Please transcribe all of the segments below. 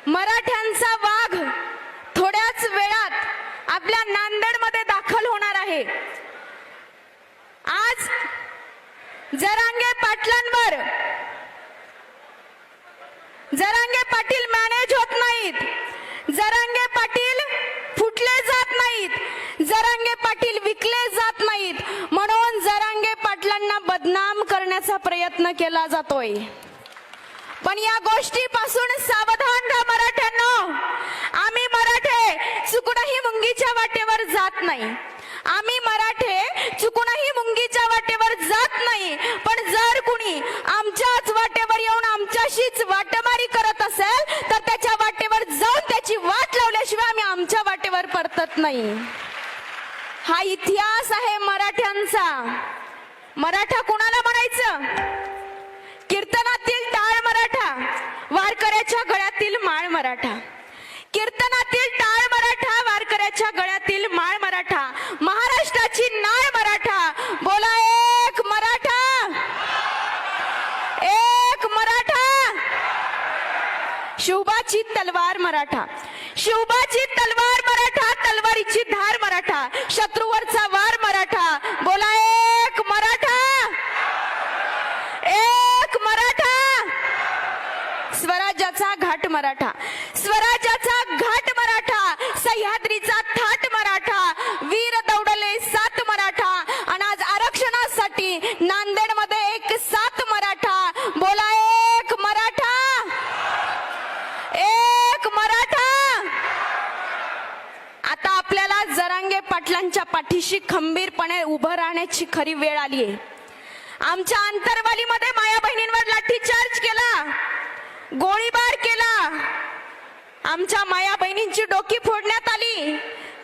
मराठ्यांचा वाघ थोड्याच वेळात आपल्या नांदेडमध्ये दाखल होणार आहे। आज जरांगे पाटलांवर जरांगे पाटील मॅनेज होत नाहीत, जरांगे पाटील फुटले जात नाहीत, जरांगे पाटील विकले जात नाहीत, म्हणून जरांगे पाटलांना बदनाम करण्याचा प्रयत्न केला जातोय। पण या गोष्टीपासून सावधान राहा मराठ्यांनो, आम्ही मराठे चुकूनही मुंगीच्या वाटेवर जात नाही, आम्ही मराठे चुकूनही मुंगीच्या वाटेवर जात नाही। पण जर कुणी आमच्याच वाटेवर येऊन आमच्याशीच वाटमारी करत असेल तर त्याच्या वाटेवर जाऊन त्याची वाट लावल्याशिवाय आम्ही आमच्या वाटेवर परतत नाही। हा इतिहास आहे मराठ्यांचा। मराठा कोणाला म्हणायचं? कीर्तनातील टाळ मराठा, वारकऱ्याच्या गळ्यातील माळ मराठा। कीर्तनातील टाळ मराठा, वारकऱ्याच्या गळ्यातील माळ मराठा, महाराष्ट्राची नाळ मराठा। बोला एक मराठा, एक मराठा। शिवबाची तलवार मराठा, शिवबाची तलवार मराठा, तलवारीची धार मराठा, शत्रूवरचा वार मराठा। बोला एक मराठा, एक मराठा। स्वराज्याचा घाट मराठा, स्वराज्याचा घाट मराठा, सह्याद्रीचा थाट मराठा, वीर दौडले सात मराठा। आणि आज आरक्षणासाठी नांदेडमध्ये एक सात मराठा। बोला एक मराठा, एक मराठा। आता आपल्याला जरांगे पाटलांच्या पाठीशी खंबीरपणे उभं राहण्याची खरी वेळ आली आहे। आमच्या अंतरवालीमध्ये माया बहिणींवर लाठीचार्ज केला, गोळीबार केला, आमच्या माया बहिणींची डोकी फोडण्यात आली।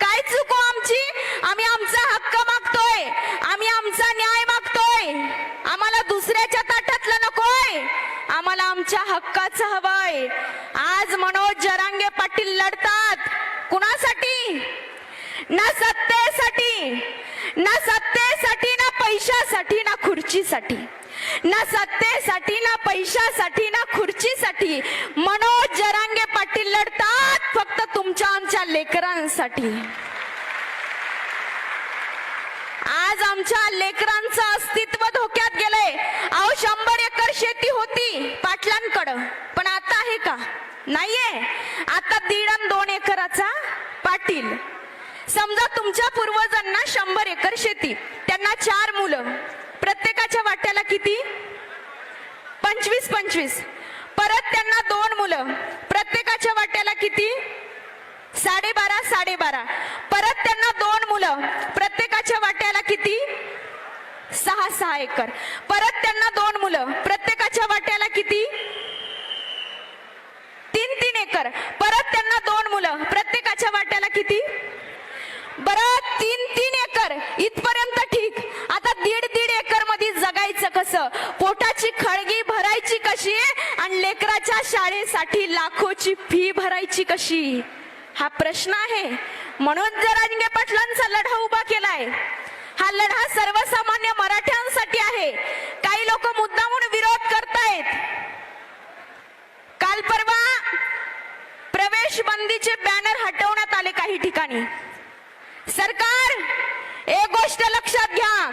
काय चूक हो आमची? आम्ही आमचा हक्क मागतोय, आम्ही आमचा न्याय मागतोय। आम्हाला दुसऱ्याच्या ताटातलं नकोय, आम्हाला आमच्या हक्काचं हवंय। आज मनोज जरांगे पाटील लढतात कुणासाठी? ना सत्तेसाठी, ना सत्तेसाठी, ना पैशासाठी, ना खुर्चीसाठी, ना सत्तेसाठी, ना पैशासाठी, ना खुर्चीसाठी। मनोज जरांगे पाटील लढतात फक्त तुमच्या आमच्या लेकरांसाठी। आज आमच्या लेकरांचं अस्तित्व धोक्यात गेलंय। अहो 100 एकर शेती होती पाटलांकडं, पण आता आहे का? नाहीये। आता 1.5 आणि 2 एकराचा पाटील। समजा तुमच्या पूर्वजांना 100 एकर शेती, त्यांना 4 मुलं, प्रत्येकाच्या वाट्याला किती? 25-25। परत त्यांना 2 मुलं, प्रत्येकाच्या वाट्याला किती? 12.5-12.5। परत त्यांना 2 मुलं, प्रत्येकाच्या वाट्याला किती? 6-6 एकर। परत त्यांना 2 मुलं, प्रत्येकाच्या वाट्याला किती? 3-3 एकर। परत त्यांना 2 मुलं, प्रत्येकाच्या वाट्याला किती? बरं 3-3 एकर इथपर्यंत ठीक। आता 1.5 एकर मध्ये जगायचं कसं? पोटाची खळगी भरायची कशी आणि लेकराच्या शाळेसाठी लाखोची फी भरायची कशी? हा प्रश्न आहे। म्हणून जरांगे पाटलांचा लढा उभा केलाय। हा लढा सर्वसामान्य मराठ्यांसाठी आहे। काही लोक मुद्दामून विरोध करतायत। काल परवा प्रवेश बंदीचे बॅनर हटवण्यात आले काही ठिकाणी। सरकार एक गोष्ट लक्षात घ्या,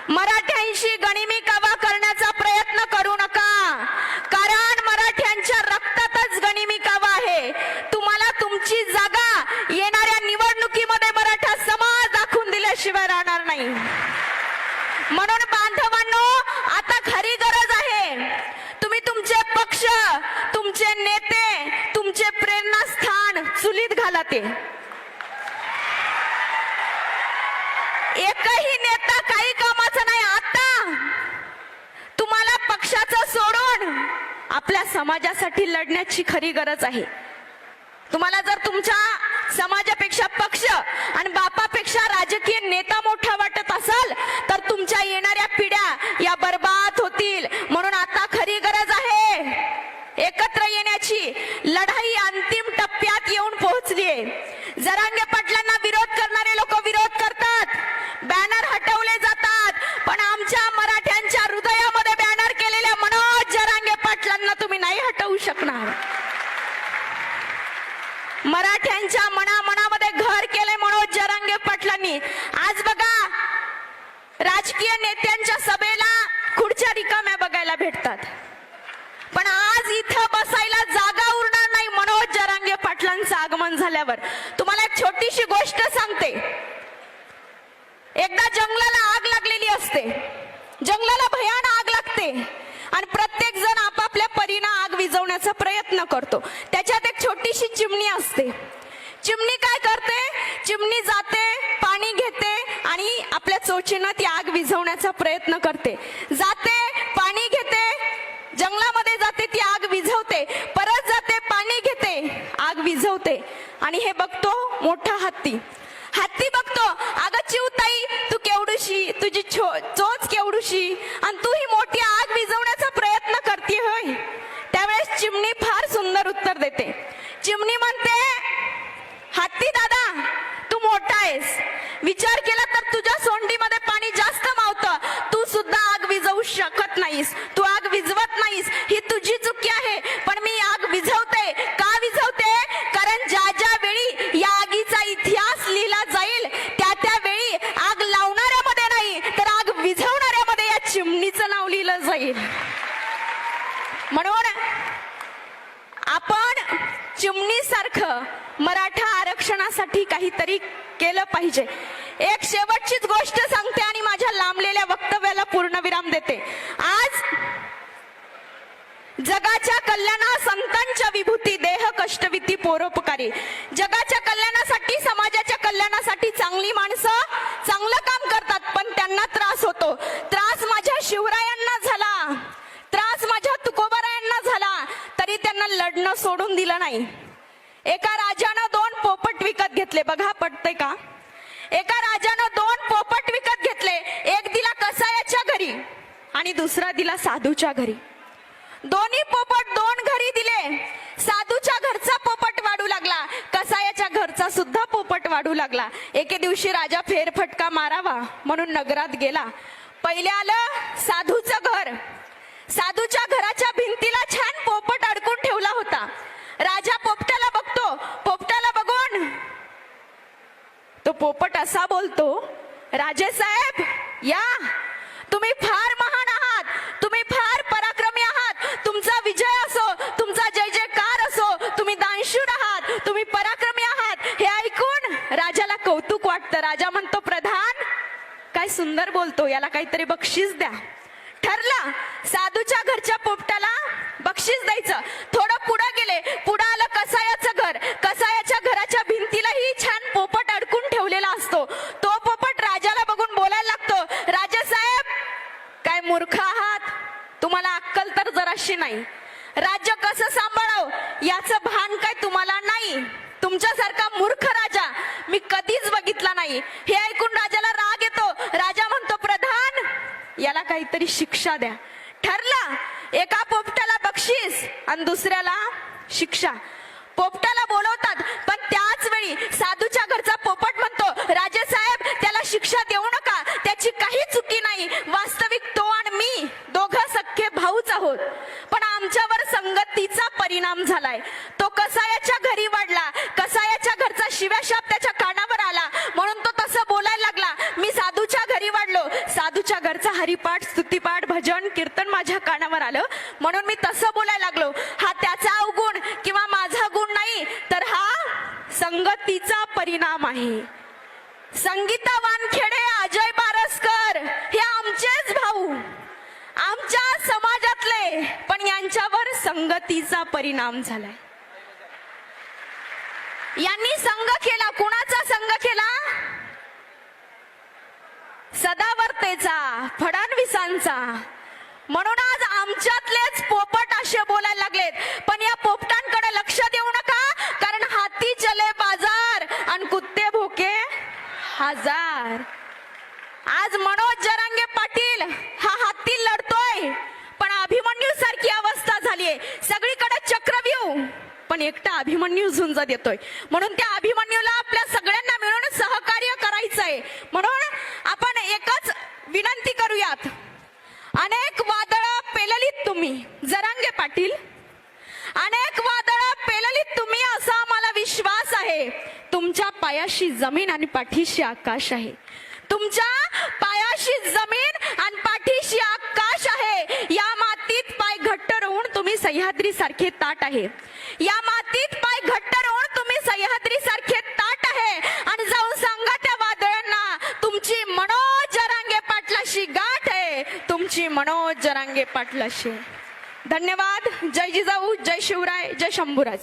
मराठ्यांशी गनिमी कावा करण्याचा प्रयत्न करू नका, कारण मराठ्यांच्या रक्तातच गनिमी कावा आहे। तुम्हाला तुमची जागा येणाऱ्या निवडणुकीमध्ये मराठा समाज दाखवून दिल्याशिवाय राहणार नाही। म्हणून बांधवांनो, आता खरी गरज आहे तुम्ही तुमचे पक्ष, तुमचे नेते, तुमचे प्रेरणास्थान चुलीत घाला। ते एकही नेता काही कामाचा नाही। आता तुम्हाला पक्षाचं सोडून आपल्या समाजासाठी लढण्याची खरी गरज आहे। तुम्हाला जर तुमच्या समाजापेक्षा पक्ष आणि बापापेक्षा राजकीय नेता मोठा वाटत असाल तर तुमच्या येणाऱ्या पिढ्या या बर्बाद होतील। म्हणून आता खरी गरज आहे एकत्र येण्याची। लढाई अंतिम टप्प्यात येऊन पोहोचलीये। जरांगे पाटलांना विरोध करणारे लोक विरोध करतात, बॅनर हटवले जातात, पण आमच्या मराठ्यांच्या हृदयामध्ये बॅनर केलेल्या मनोज जरांगे पाटलांना तुम्ही नाही हटवू शकणार। मराठ्यांच्या मनामध्ये घर केले मनोज जरांगे पाटलांनी. आज बघा राजकीय नेत्यांच्या सभेला खुर्च्या रिकाम्या बघायला भेटतात, पण आज इथं बसायला जागा उरणार नाही मनोज जरांगे पाटलांचं आगमन झाल्यावर. तुम्हाला एक छोटीशी गोष्ट सांगते. एकदा जंगलाला आग लागलेली असते, जंगलाला भयान आग लागते आणि प्रत्येक जण आपापल्या परीने आग विझवण्याचा प्रयत्न करतो. त्याच्यात एक छोटीशी चिमणी असते. चिमणी काय करते? चिमणी जाते, पाणी घेते आणि आपल्या चोचीनं ती आग विझवण्याचा प्रयत्न करते. जाते, पाणी घेते, जंगलामध्ये जाते, ती आग विझवते, परत जाते, पाणी घेते, आग विझवते. आणि हे बघतो मोठा हत्ती. हत्ती बघतो, अगं चिवताई तू केवढूशी, तुझी चोच केवढूशी आणि तू ही मोठी आग विझवण्याचा प्रयत्न करते होय. त्यावेळेस चिमणी फार सुंदर उत्तर देते. चिमणी म्हणते, हत्ती दादा तू मोठा आहेस, विचार केला तर तुझ्या सोंडीमध्ये पाणी जास्त मावतं, तू सुद्धा आग विझवू शकत नाहीस, तू आग विझवत नाहीस, ही तुझी चुकी आहे. पण मी आग विझवते. का विझवते? कारण ज्या ज्या वेळी या आगीचा इतिहास लिहिला जाईल त्या त्या वेळी आग लावणाऱ्यामध्ये नाही तर आग विझवणाऱ्यामध्ये या चिमणीचं नाव लिहिलं जाईल. म्हणून आपण चिमणीसारखं मराठा आरक्षणासाठी काहीतरी केलं पाहिजे. एक शेवटचीच गोष्ट सांगते आणि माझ्या लांबलेल्या वक्तव्याला पूर्णविराम देते. आज जगाच्या कल्याणा संतांच्या विभूती, देह कष्टविती परोपकारी. जगाच्या कल्याणासाठी, समाजाच्या कल्याणासाठी चांगली माणसं चांगलं काम करतात, पण त्यांना त्रास होतो. त्रास माझ्या शिवरायांना झाला, त्रास माझ्या तुकोबारायांना झाला, तरी त्यांना लढणं सोडून दिलं नाही. एका राजानं 2 पोपट विकत घेतले. बघा पटतंय का? एका राजानं 2 पोपट विकत घेतले. एक दिला कसायाच्या घरी आणि दुसरा दिला साधूच्या घरी. दोन्ही पोपट 2 घरी दिले. साधूच्या घरचा पोपट वाढू लागला, कसायाच्या घरचा सुद्धा पोपट वाढू लागला. एके दिवशी राजा फेरफटका मारावा म्हणून नगरात गेला. पहिले आलं साधूचं घर. साधूच्या घराच्या भिंतीला छान पोपट अडकून ठेवला होता. राजा पोपटाला बघतो. पोपटाला बघून तो पोपट असा बोलतो, राजे साहेब या, तुम्ही फार महान आहात, तुम्ही फार पराक्रमी आहात, तुमचा विजय असो, तुमचा जय जयकार असो, तुम्ही दानशूर आहात, तुम्ही पराक्रमी आहात. हे ऐकून राजाला कौतुक वाटतं. राजा म्हणतो, प्रधान काय सुंदर बोलतो, याला काहीतरी बक्षीस द्या. ठरलं साधूच्या घरच्या पोपटाला बक्षीस द्यायचं. थोडं पुढे गेले, पुढे आलं कसायाचं घर. कसायाच्या घराच्या भिंतीलाही छान पोपट अडकून ठेवलेला असतो. तो पोपट राजाला बघून बोलायला लागतो, राजे साहेब काय मूर्ख आहात, तुम्हाला अक्कल तर जराशी नाही, राज्य कसं सांभाळावं याचं भान काय तुम्हाला नाही, तुमच्यासारखा मूर्ख राजा मी कधीच बघितला नाही. हे ऐकून राजाला राग येतो. राजा म्हणतो, प्रधान याला काहीतरी शिक्षा द्या. ठरला, एका पोपटाला बक्षीस आणि दुसऱ्याला शिक्षा. पोपटाला बोलवतात, पण त्याच वेळी साधूच्या घरचा पोपट म्हणतो, राजे साहेब त्याला शिक्षा देऊ नका, त्याची काही चुकी नाही, वास्तविक तो आणि मी दोघं सख्खे भाऊच आहोत, पण आमच्यावर संगतीचा परिणाम झालाय. तो कसायाच्या घरी वाढला, कसायाच्या घरचा शिव्याशाप त्याच्या कानावर आला, म्हणून तो तसं बोलायला लागला. मी साधूच्या घरी वाढलो, साधूच्या घरचा हरिपाठ, स्तुतिपाठ, भजन, कीर्तन माझ्या कानावर आलं, म्हणून मी तसं बोलायला लागलो. हा त्याचा अवगुण किंवा माझा गुण नाही, तर हा संगतीचा परिणाम आहे. संगीता वानखेडे, अजय बारसकर हे आमचेच भाऊ, आमच्या समाजातले, पण यांच्यावर संगतीचा परिणाम झालाय. यांनी संघ केला. कुणाचा संघ केला? सदावर्तेचा, फडणवीसांचा. म्हणून आज आमच्यातलेच पोपट असे बोलायला लागलेत. पण या पोपटांकडे लक्ष देऊ नका, कारण हाती चले बाजार आणि कुत्ते भोके हजार. आज मनोज जरांगे पाटील हा हाती लढतोय, पण अभिमन्यू सारखी अवस्था झालीये. सगळीकडे चक्रव्यूह, पण एकटा अभिमन्यू झुंज देतोय. म्हणून त्या अभिमन्यूला आपल्या सगळ्यांना मिळून सहकार्य करायचंय. म्हणून आपण एकच विनंती करूयात. अनेक वादळं पेललीत तुम्ही जरांगे पाटील, अनेक वादळं पेललीत तुम्ही, असा मला विश्वास पायाशी जमीन आणि पाठीशी आकाश आहे. तुमच्या पायाशी जमीन आणि पाठीशी आकाश आहे. या मातीत पाय घट्ट राहून तुम्ही सह्याद्री सारखे ताट आहे. या मातीत पाय घट्ट राहून तुम्ही सह्याद्री सारखे ताट आहे. आणि जाऊन सांगा त्या वादळांना तुमची मनोज जरांगे पाटलाशी गाठ आहे. तुमची मनोज जरांगे पाटलाशी. धन्यवाद. जय जिजाऊ, जय शिवराय, जय शंभूराज.